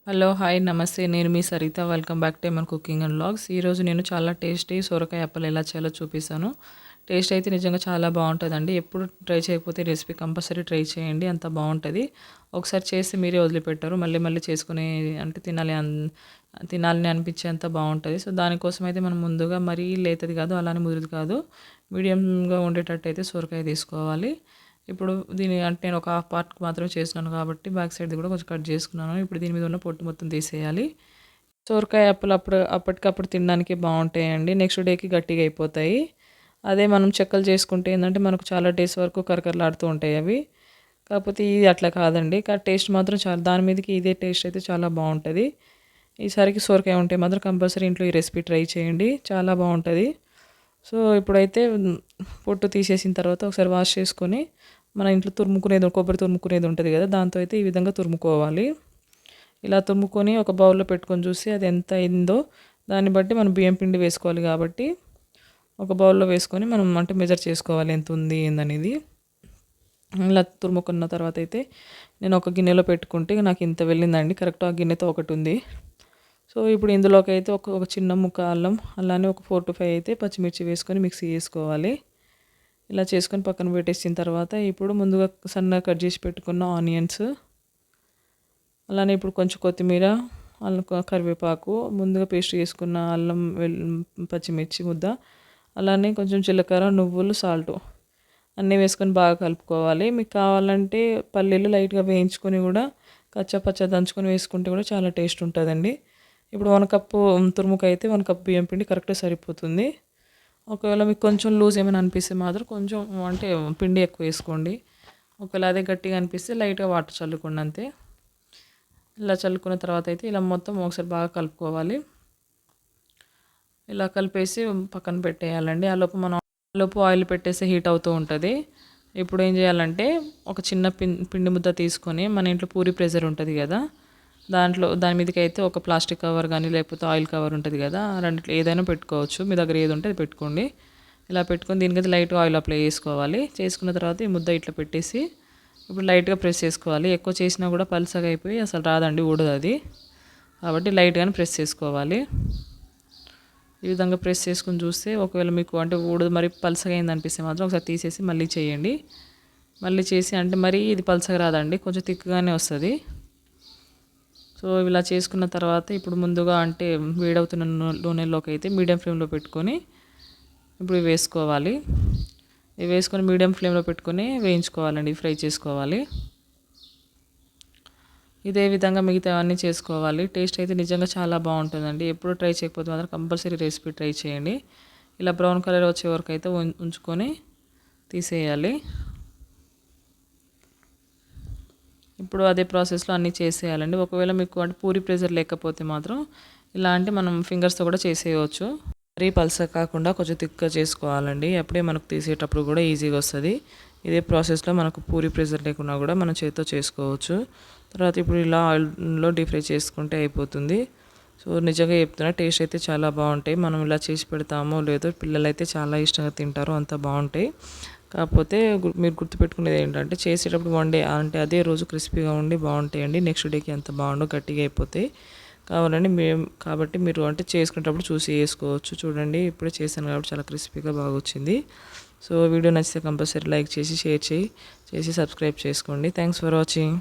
Hello! Hi! నమస్తే. నేను మీ Saritha. Welcome back to మన కుకింగ్ అండ్ వ్లాగ్స్. ఈరోజు నేను చాలా టేస్టీ సొరకాయ అప్పలు ఎలా చేయాలో చూపిస్తాను. టేస్ట్ అయితే నిజంగా చాలా బావుంటదండి. ఎప్పుడు ట్రై చేయకపోతే రెసిపీ కంపల్సరీ ట్రై చేయండి. అంత బావుంటది. ఒకసారి చేసి మీరే వదిలిపెట్టరు. మళ్ళీ మళ్ళీ చేసుకునే అంటే తినాలని అనిపించేంత బావుంటది. సో, దానికోసం అయితే మనం ముందుగా మరీ లేతది కాదు, అలానే ముదురుది కాదు. మీడియంగా ఉండేటట్టయితే సొరకాయ తీసుకోవాలి. ఇప్పుడు దీని అంటే నేను ఒక హాఫ్ పార్ట్‌కి మాత్రమే చేస్తున్నాను కాబట్టి బ్యాక్ సైడ్‌ది కూడా కొంచెం కట్ చేసుకున్నాను. ఇప్పుడు దీని మీద ఉన్న పొట్టు మొత్తం తీసేయాలి. సొరకాయ అప్పులు అప్పటికప్పుడు తినడానికి బావుంటాయండి. నెక్స్ట్ డేకి గట్టిగా అయిపోతాయి. అదే మనం చెక్కలు చేసుకుంటే ఏందంటే మనకు చాలా డేస్ వరకు కరకరలాడుతూ ఉంటాయి అవి. కాకపోతే ఇది అట్లా కాదండి. టేస్ట్ మాత్రం చాలా దాని మీదకి ఇదే టేస్ట్ అయితే చాలా బావుంటది. ఈసారికి సొరకాయ ఉంటే మాత్రం కంపల్సరీ ఇంట్లో ఈ రెసిపీ ట్రై చేయండి. చాలా బావుంటది. సో, ఇప్పుడైతే పొట్టు తీసేసిన తర్వాత ఒకసారి వాష్ చేసుకొని, మన ఇంట్లో కొబ్బరి తురుముకునేది ఉంటది గదా! దాంతో అయితే ఈ విధంగా తురుముకోవాలి. ఇలా తురుముకొని ఒక బౌల్‌లో పెట్టుకొని చూసి అది ఎంత అయిందో దాన్ని బట్టి మనం బియ్యం పిండి వేసుకోవాలి కాబట్టి, ఒక బౌల్‌లో వేసుకొని మనం అంటే మెజర్ చేసుకోవాలి ఎంతుంది ఏందనేది. ఇలా తురుముకున్న తర్వాత అయితే నేను ఒక గిన్నెలో పెట్టుకుంటే నాకు ఇంత వెళ్ళిందండి. కరెక్ట్ ఆ గిన్నెతో ఒకటుంది. సో, ఇప్పుడు ఇందులోకైతే ఒక ఒక చిన్న ముక్క అల్లం, అలానే ఒక 4-5 అయితే పచ్చిమిర్చి వేసుకొని మిక్సీ చేసుకోవాలి. ఇలా చేసుకొని పక్కన పెట్టేసిన తర్వాత ఇప్పుడు ముందుగా సన్నగా కట్ చేసి పెట్టుకున్న ఆనియన్స్, అలానే ఇప్పుడు కొంచెం కొత్తిమీర, కరివేపాకు, ముందుగా పేస్ట్ చేసుకున్న అల్లం, పచ్చిమిర్చి ముద్ద, అలానే కొంచెం జీలకర్ర, నువ్వులు, సాల్టు అన్నీ వేసుకొని బాగా కలుపుకోవాలి. మీకు కావాలంటే పల్లీలు లైట్‌గా వేయించుకొని కూడా కచ్చా దంచుకొని వేసుకుంటే కూడా చాలా టేస్ట్ ఉంటదండి. ఇప్పుడు 1 కప్పు తురుముకైతే 1 కప్ బియ్యం పిండి కరెక్ట్‌గా సరిపోతుంది. ఒకవేళ మీకు కొంచెం లూజ్ ఏమైనా అనిపిస్తే మాత్రం కొంచెం అంటే పిండి ఎక్కువ వేసుకోండి. ఒకవేళ అదే గట్టిగా అనిపిస్తే లైట్‌గా వాటర్ చల్లుకోండి అంతే. ఇలా చల్లుకున్న తర్వాత అయితే ఇలా మొత్తం ఒకసారి బాగా కలుపుకోవాలి. ఇలా కలిపేసి పక్కన పెట్టేయాలండి. ఆలోపు ఆయిల్ పెట్టేసి హీట్ అవుతూ ఉంటది. ఇప్పుడు ఏం చేయాలంటే ఒక చిన్న పిండి ముద్ద తీసుకొని మన ఇంట్లో పూరి ప్రెషర్ ఉంటది కదా! దాని మీదకైతే ఒక ప్లాస్టిక్ కవర్ గానీ, లేకపోతే ఆయిల్ కవర్ ఉంటది కదా! రెండిట్లో ఏదైనా పెట్టుకోవచ్చు. మీ దగ్గర ఏది ఉంటే అది పెట్టుకోండి. ఇలా పెట్టుకొని దీనికైతే లైట్‌గా ఆయిల్ అప్లై చేసుకోవాలి. చేసుకున్న తర్వాత ఈ ముద్ద ఇట్లా పెట్టేసి ఇప్పుడు లైట్‌గా ప్రెస్ చేసుకోవాలి. ఎక్కువ చేసినా కూడా పల్చగా అయిపోయి అసలు రాదండి, ఊడదది. కాబట్టి లైట్‌గానే ప్రెస్ చేసుకోవాలి. ఈ విధంగా ప్రెస్ చేసుకొని చూస్తే ఒకవేళ మీకు అంటే ఊడదు మరి పల్చగా అయిందనిపిస్తే మాత్రం ఒకసారి తీసేసి మళ్ళీ చేయండి. మళ్ళీ చేసి అంటే మరీ ఇది పల్చగా రాదండి, కొంచెం థిక్‌గానే వస్తది. సో, ఇలా చేసుకున్న తర్వాత ఇప్పుడు ముందుగా అంటే వేడవుతున్న నూనెలోకి అయితే మీడియం ఫ్లేమ్‌లో పెట్టుకొని ఇప్పుడు ఇవి వేసుకోవాలి. ఇవి వేసుకొని మీడియం ఫ్లేమ్‌లో పెట్టుకొని వేయించుకోవాలండి, ఫ్రై చేసుకోవాలి. ఇదే విధంగా మిగతావన్నీ చేసుకోవాలి. టేస్ట్ అయితే నిజంగా చాలా బావుంటుందండి. ఎప్పుడు ట్రై చేయకపోతే మాత్రం కంపల్సరీ రెసిపీ ట్రై చేయండి. ఇలా బ్రౌన్ కలర్ వచ్చే వరకు అయితే ఉంచుకొని తీసేయాలి. ఇప్పుడు అదే ప్రాసెస్‌లో అన్నీ చేసేయాలండి. ఒకవేళ మీకు అంటే పూరి ప్రెషర్ లేకపోతే మాత్రం ఇలా అంటే మనం ఫింగర్స్‌తో కూడా చేసేయవచ్చు. మరీ పల్చగా కాకుండా కొంచెం థిక్‌గా చేసుకోవాలండి. అప్పుడే మనకు తీసేటప్పుడు కూడా ఈజీగా వస్తది. ఇదే ప్రాసెస్‌లో మనకు పూరి ప్రెషర్ లేకున్నా కూడా మనం చేత్తో చేసుకోవచ్చు. తర్వాత ఇప్పుడు ఇలా ఆయిల్‌లో డీప్ ఫ్రై చేసుకుంటే అయిపోతుంది. సో, నిజంగా చెప్తున్నా టేస్ట్ అయితే చాలా బావుంటాయి. మనం ఇలా చేసి పెడతామో లేదో పిల్లలైతే చాలా ఇష్టంగా తింటారు. అంత బావుంటాయి. కాకపోతే మీరు గుర్తుపెట్టుకునేది ఏంటంటే చేసేటప్పుడు వన్ డే అంటే అదే రోజు క్రిస్పీగా ఉండి బావుంటాయండి. నెక్స్ట్ డేకి అంత బాగుండవు, గట్టిగా అయిపోతాయి. కాబట్టి మీరు అంటే చేసుకునేటప్పుడు చూసి చేసుకోవచ్చు. చూడండి ఇప్పుడే చేశాను కాబట్టి చాలా క్రిస్పీగా బాగా వచ్చింది. సో, వీడియో నచ్చితే కంపల్సరీ లైక్ చేసి, షేర్ చేసి సబ్స్క్రైబ్ చేసుకోండి. Thanks for watching.